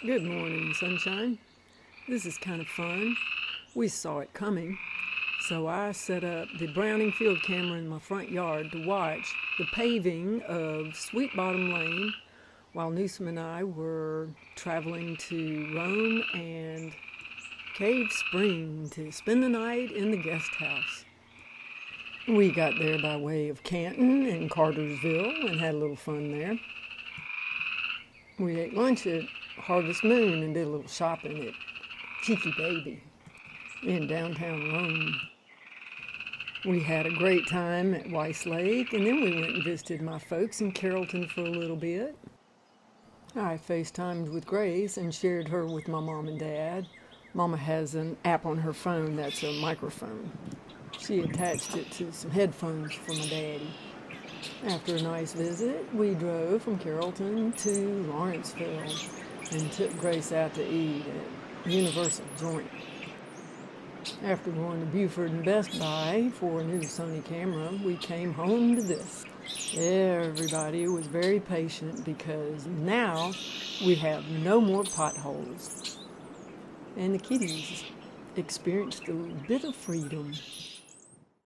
Good morning, sunshine. This is kind of fun. We saw it coming, so I set up the Browning field camera in my front yard to watch the paving of Sweetbottom Lane while Newsom and I were traveling to Rome and Cave Spring to spend the night in the guest house. We got there by way of Canton and Cartersville and had a little fun there. We ate lunch at Harvest Moon and did a little shopping at Cheeky Baby in downtown Rome. We had a great time at Weiss Lake, and then we went and visited my folks in Carrollton for a little bit. I FaceTimed with Grace and shared her with my mom and dad. Mama has an app on her phone that's a microphone. She attached it to some headphones for my daddy. After a nice visit, we drove from Carrollton to Lawrenceville and took Grace out to eat at Universal Joint. After going to Buford and Best Buy for a new Sony camera, we came home to this. Everybody was very patient because now we have no more potholes. And the kitties experienced a little bit of freedom.